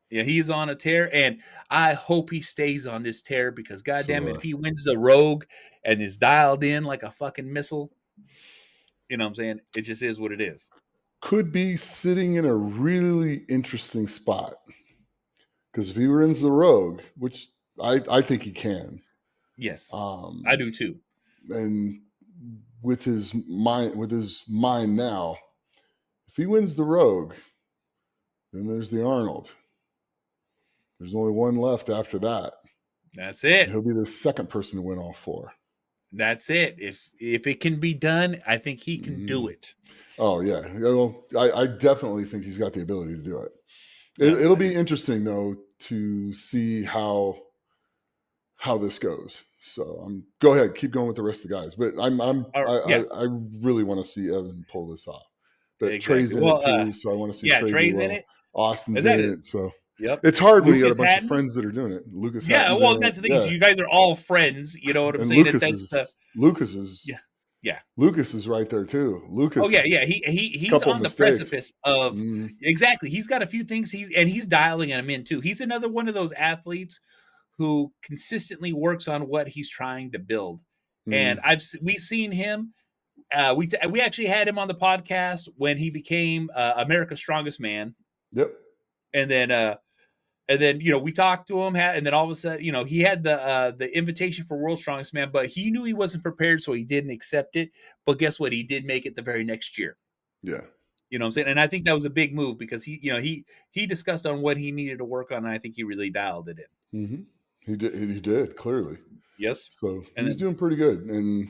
He's on a tear, and I hope he stays on this tear because, goddamn it, if he wins the Rogue and is dialed in like a fucking missile, you know what I'm saying? It just is what it is. Could be sitting in a really interesting spot. Because if he wins the Rogue, which I think he can. Yes, I do too. And with his mind now, if he wins the Rogue, then there's the Arnold. There's only one left after that. That's it. He'll be the second person to win all four. That's it. If it can be done, I think he can do it. Oh yeah, I definitely think he's got the ability to do it. It'll be interesting though to see how this goes. So go ahead, keep going with the rest of the guys. But I really want to see Evan pull this off. But exactly. Trey's in it too, so I want to see Trey Trey's in it. Austin's in it. So it's hard when you got a bunch of friends that are doing it. Lucas. That's the thing is you guys are all friends. You know what I'm saying? Lucas is Lucas is right there too. Lucas. Oh yeah. He's on the precipice of exactly. He's got a few things he's dialing them in too. He's another one of those athletes who consistently works on what he's trying to build. And we've seen him. We actually had him on the podcast when he became America's Strongest Man. Yep. And then we talked to him, and then all of a sudden, he had the invitation for World's Strongest Man, but he knew he wasn't prepared, so he didn't accept it. But guess what? He did make it the very next year. Yeah. You know what I'm saying? And I think that was a big move because he discussed on what he needed to work on, and I think he really dialed it in. Mm-hmm. He did clearly. Yes. So he's doing pretty good, and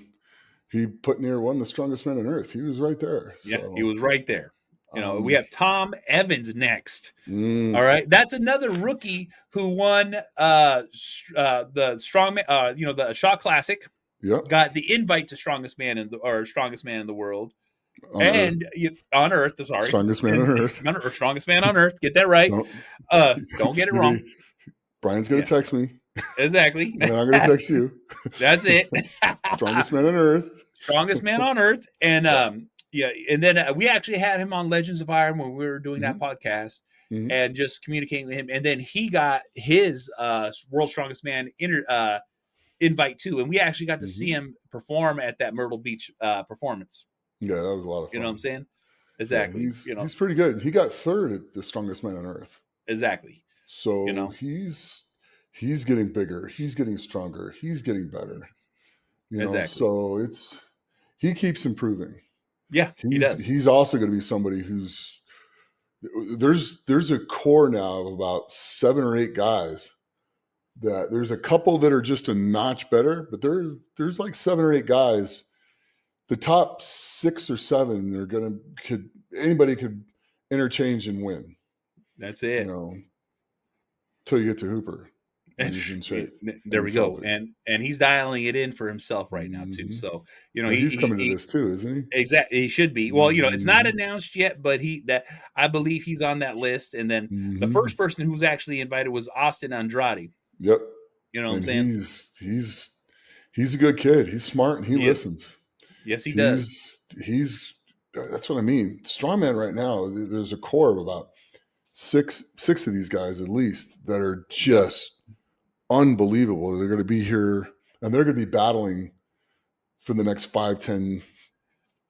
he put near one the strongest man on earth. He was right there. Yeah, he was right there. We have Tom Evans next. All right, that's another rookie who won the strongman, the Shaw Classic. Yep. Got the invite to Strongest Man in the World. On Earth. Sorry, Strongest Man on Earth. Or Strongest Man on Earth. Get that right. Don't get it wrong. Brian's gonna text me. Exactly. And I'm gonna text you. That's it. Strongest Man on Earth. Strongest Man on Earth, and and then we actually had him on Legends of Iron when we were doing that podcast and just communicating with him. And then he got his World's Strongest Man invite too, and we actually got to see him perform at that Myrtle Beach performance. Yeah, that was a lot of fun. You know what I'm saying? Exactly. Yeah, he's pretty good. He got third at the Strongest Man on Earth. Exactly. So he's getting bigger. He's getting stronger. He's getting better. Exactly. So he keeps improving. Yeah, he does. He's also going to be somebody who's there's a core now of about 7 or 8 guys that there's a couple that are just a notch better, but there's like 7 or 8 guys. The top 6 or 7 anybody could interchange and win. That's it. Till you get to Hooper. There we go. And he's dialing it in for himself right now too. So, he's coming to this too, isn't he? Exactly. He should be. Well, it's not announced yet, but I believe he's on that list. And then the first person who's actually invited was Austin Andrade. Yep. You know what I'm saying? He's a good kid. He's smart and he listens. Yes, he does. That's what I mean. Strongman right now, there's a core of about six of these guys at least that are just unbelievable. They're going to be here and they're going to be battling for the next 5, 10,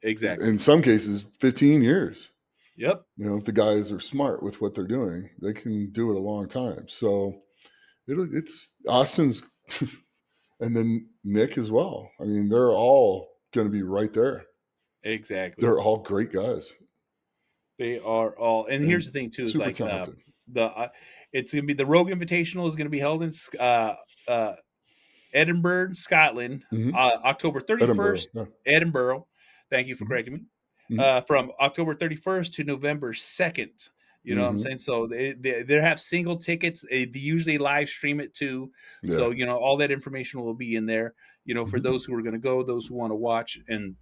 exactly. In some cases, 15 years. Yep. If the guys are smart with what they're doing, they can do it a long time. So it's Austin's and then Nick as well. I mean, they're all going to be right there. Exactly. They're all great guys. They are all, and here's the thing too, is like it's going to be the Rogue Invitational is going to be held in Edinburgh, Scotland, October 31st. Edinburgh. Thank you for correcting me. From October 31st to November 2nd. You know what I'm saying? So they have single tickets. They usually live stream it too. Yeah. So, all that information will be in there, for those who are going to go, those who want to watch, and,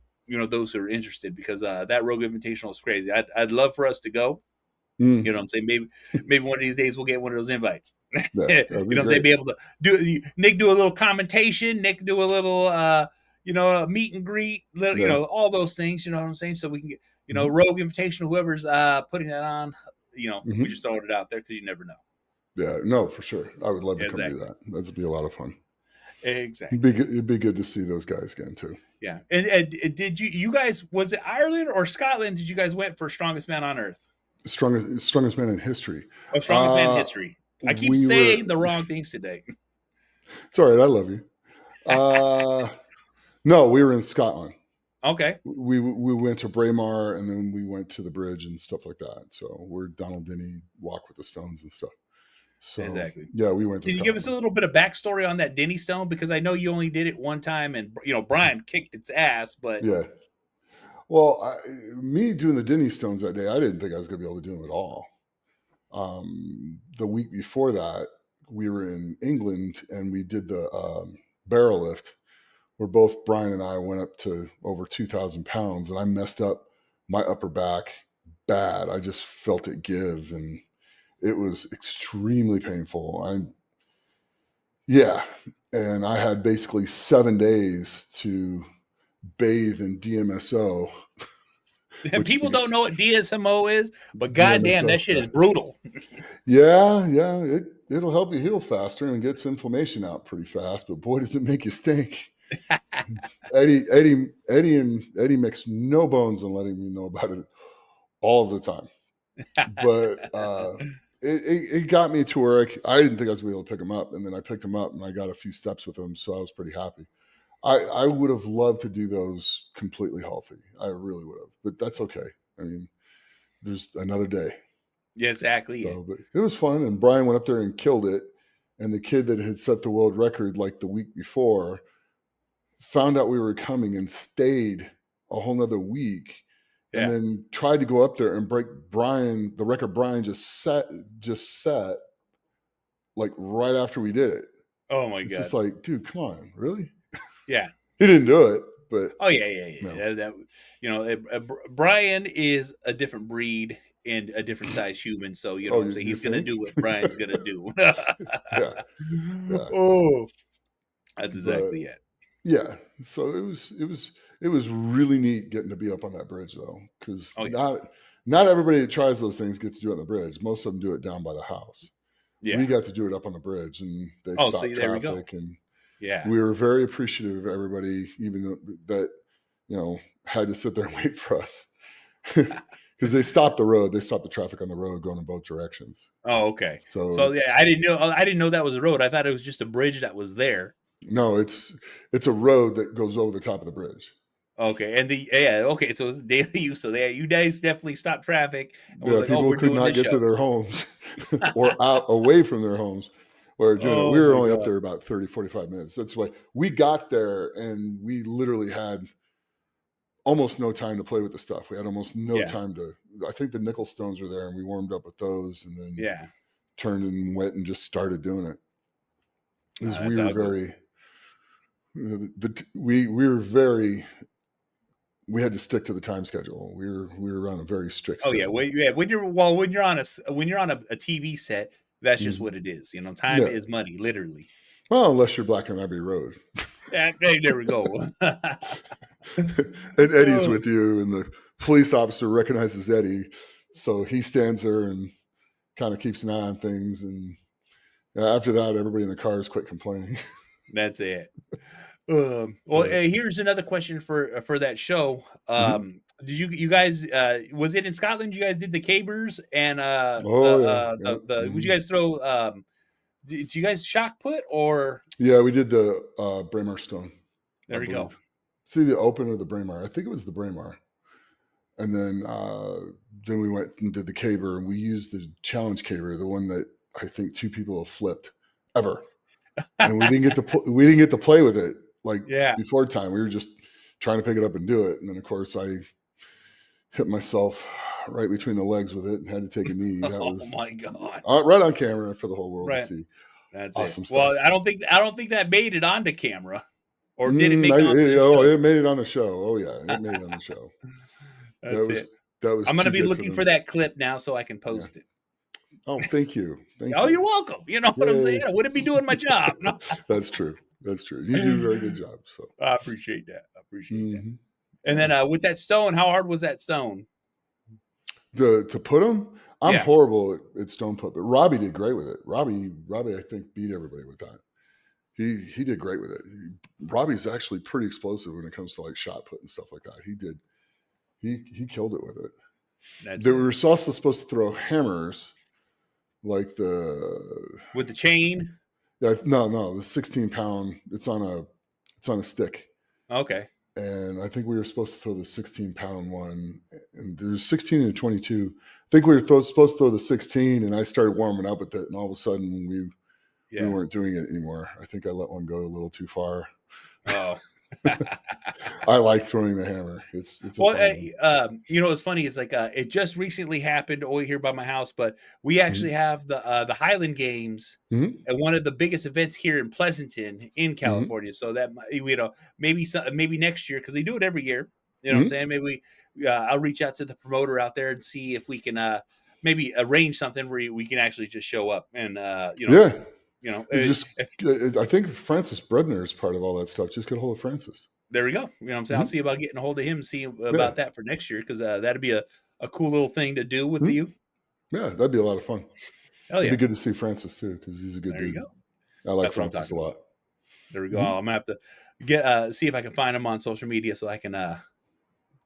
those who are interested, because that Rogue Invitational is crazy. I'd love for us to go. You know what I'm saying? Maybe one of these days we'll get one of those invites. Yeah, you know what I'm saying? Be able to Nick do a little commentation, Nick do a little, a meet and greet, all those things, you know what I'm saying? So we can get, Rogue Invitational, whoever's putting that on, we just throwing it out there because you never know. Yeah, no, for sure. I would love to come do that. That'd be a lot of fun. Exactly. It'd be good to see those guys again too. Yeah. And did you guys, was it Ireland or Scotland? Did you guys went for Strongest Man on Earth? Strongest Man in history. Oh, Strongest Man in history. I keep saying the wrong things today. It's all right. I love you. No, we were in Scotland. Okay. We went to Braemar and then we went to the bridge and stuff like that. So we're Donald Dinnie, Walk with the Stones and stuff. So exactly. Yeah, we went to Can you give us a little bit of backstory on that Dinnie Stone? Because I know you only did it one time and, Brian kicked its ass, but. Yeah. Well, me doing the Dinnie Stones that day, I didn't think I was going to be able to do them at all. The week before that, we were in England and we did the barrel lift, where both Brian and I went up to over 2,000 pounds, and I messed up my upper back bad. I just felt it give, and it was extremely painful. And I had basically 7 days to bathe in DMSO. People don't know what DSMO is, but goddamn, that shit is brutal. Yeah, it'll help you heal faster and gets inflammation out pretty fast. But boy, does it make you stink. Eddie makes no bones in letting me know about it all the time. But it got me to where I didn't think I was going to be able to pick him up, and then I picked him up and I got a few steps with him, so I was pretty happy. I would have loved to do those completely healthy. I really would have, but that's okay. I mean, there's another day. Yeah, exactly. So, but it was fun, and Brian went up there and killed it. And the kid that had set the world record like the week before found out we were coming and stayed a whole nother week, and then tried to go up there and break the record Brian just set like right after we did it. Oh my God. It's just like, dude, come on, really? Yeah. He didn't do it, but no. Brian is a different breed and a different size human, so what I'm saying, he's gonna do what Brian's gonna do. Yeah. Oh, that's exactly it. Yeah, so it was really neat getting to be up on that bridge though, because not everybody that tries those things gets to do it on the bridge. Most of them do it down by the house. Yeah, we got to do it up on the bridge, and they stopped traffic, and we were very appreciative of everybody, even though that had to sit there and wait for us. Because they stopped the road, they stopped the traffic on the road going in both directions. Oh, okay. So yeah, I didn't know that was a road. I thought it was just a bridge that was there. No, it's a road that goes over the top of the bridge. Okay, and okay, so it's daily use. So you guys definitely stopped traffic. And Yeah, people could not get to their homes or out away from their homes. Or doing it. We were only up there about 30, 45 minutes. That's why we got there and we literally had almost no time to play with the stuff. We had almost no time to. I think the nickel stones were there, and we warmed up with those, and then turned and went and just started doing it. Because we were very, we were very. We had to stick to the time schedule. We were on a very strict schedule. When you're on a TV set, that's just what it is. Time is money, literally. Well, unless you're Black and Abbey Road. There we go. And Eddie's with you, and the police officer recognizes Eddie, so he stands there and kind of keeps an eye on things. And after that, everybody in the cars quit complaining. That's it. Here's another question for that show. Did you guys was it in Scotland? You guys did the cabers and would you guys throw? Did you guys shock put or? Yeah, we did the Braemar Stone. There we go. See the Open or the Braemar? I think it was the Braemar. And then we went and did the caber, and we used the challenge caber, the one that I think 2 people have flipped ever. And we didn't get to play with it before time. We were just trying to pick it up and do it. And then of course I hit myself right between the legs with it and had to take a knee. That was, my God. Right on camera for the whole world to see. That's awesome stuff. Well, I don't think that made it onto camera. Or did it make it onto the show? It made it on the show. Oh yeah, it made it on the show. That was I'm going to be looking for that clip now so I can post it. Oh, thank you. You're welcome. You know what I'm saying? I wouldn't be doing my job. No. That's true. You do a very good job. So I appreciate that. That. And then with that stone, how hard was that stone? To put them? I'm horrible at stone put, but Robbie did great with it. Robbie, I think, beat everybody with that. He did great with it. Robbie's actually pretty explosive when it comes to like shot put and stuff like that. He killed it with it. We were also supposed to throw hammers, like with the chain. Yeah, no, the 16-pound. It's on a stick. Okay. And I think we were supposed to throw the 16-pound one. And there's 16 and 22. I think we were supposed to throw the 16, and I started warming up with it, and all of a sudden we weren't doing it anymore. I think I let one go a little too far. Oh. I like throwing the hammer. It's what's funny is like it just recently happened over here by my house, but we actually have the Highland Games at one of the biggest events here in Pleasanton in California. So that maybe next year, because they do it every year. You know what I'm saying? Maybe I'll reach out to the promoter out there and see if we can maybe arrange something where we can actually just show up and I think Francis Bredner is part of all that stuff. Just get a hold of Francis. There we go. You know what I'm saying? I'll see about getting a hold of him, see about that for next year, because that'd be a cool little thing to do with you. Yeah, that'd be a lot of fun. Hell yeah. It'd be good to see Francis too, because he's a good dude. There you go. I like Francis a lot. There we go. I'm gonna have to get see if I can find him on social media so I can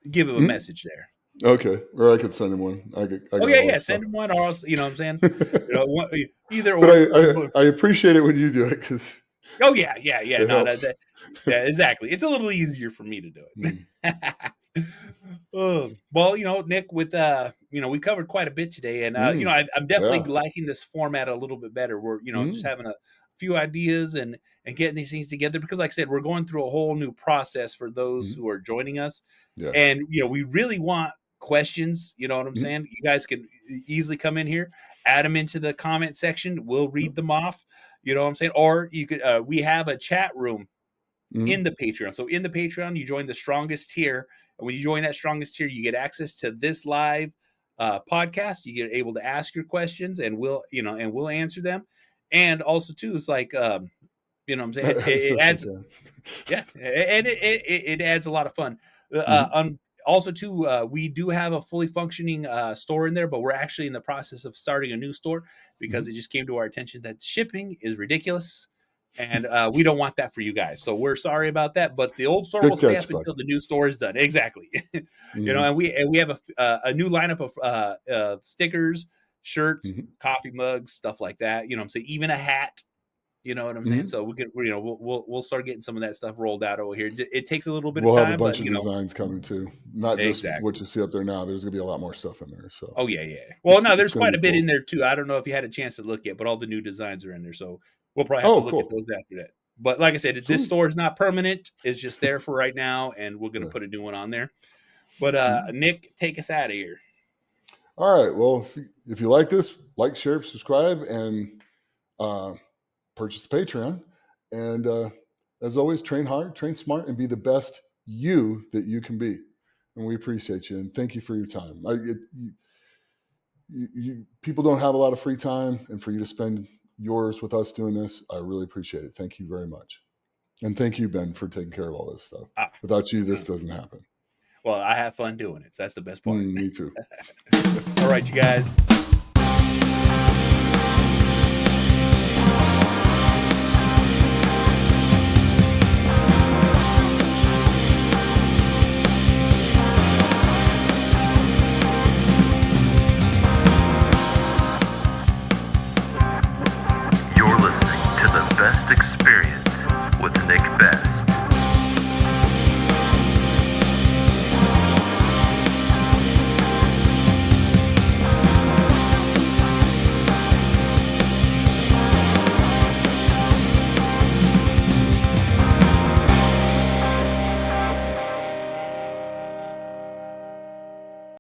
give him a message there. Okay, or I could send him one. Send him one, or else, you know what I'm saying? Either or. But I appreciate it when you do it, because. Oh yeah. No, exactly. It's a little easier for me to do it. Well, Nick, with we covered quite a bit today, and I'm definitely liking this format a little bit better. We're just having a few ideas and getting these things together, because, like I said, we're going through a whole new process for those who are joining us, and we really want questions. You know what I'm saying? You guys can easily come in here, add them into the comment section. We'll read them off. You know what I'm saying? Or you could, we have a chat room in the Patreon. So in the Patreon, you join the strongest tier. And when you join that strongest tier, you get access to this live podcast. You get able to ask your questions, and we'll answer them. And also too, it's like, you know what I'm saying? It adds, and it adds a lot of fun. Also, too, we do have a fully functioning store in there, but we're actually in the process of starting a new store, because it just came to our attention that shipping is ridiculous, and we don't want that for you guys. So we're sorry about that, but the old store will stay up until the new store is done. Exactly. And we have a new lineup of stickers, shirts, coffee mugs, stuff like that. You know what I'm saying? Even a hat. You know what I'm saying? So we could, we'll start getting some of that stuff rolled out over here. It takes a little bit of time. We'll have a bunch of designs coming too. Not just what you see up there now. There's gonna be a lot more stuff in there. So. Oh yeah. Well, no, there's quite a bit in there too. I don't know if you had a chance to look at, but all the new designs are in there. So we'll probably have to look at those after that. But like I said, this store is not permanent. It's just there for right now, and we're gonna put a new one on there. But Nick, take us out of here. All right. Well, if you like this, like, share, subscribe, and purchase the Patreon. And as always, train hard, train smart, and be the best you that you can be. And we appreciate you. And thank you for your time. People don't have a lot of free time. And for you to spend yours with us doing this, I really appreciate it. Thank you very much. And thank you, Ben, for taking care of all this stuff. Without you, this doesn't happen. Well, I have fun doing it. So that's the best part. Me too. All right, you guys. You're listening to The Best Experience with Nick Best.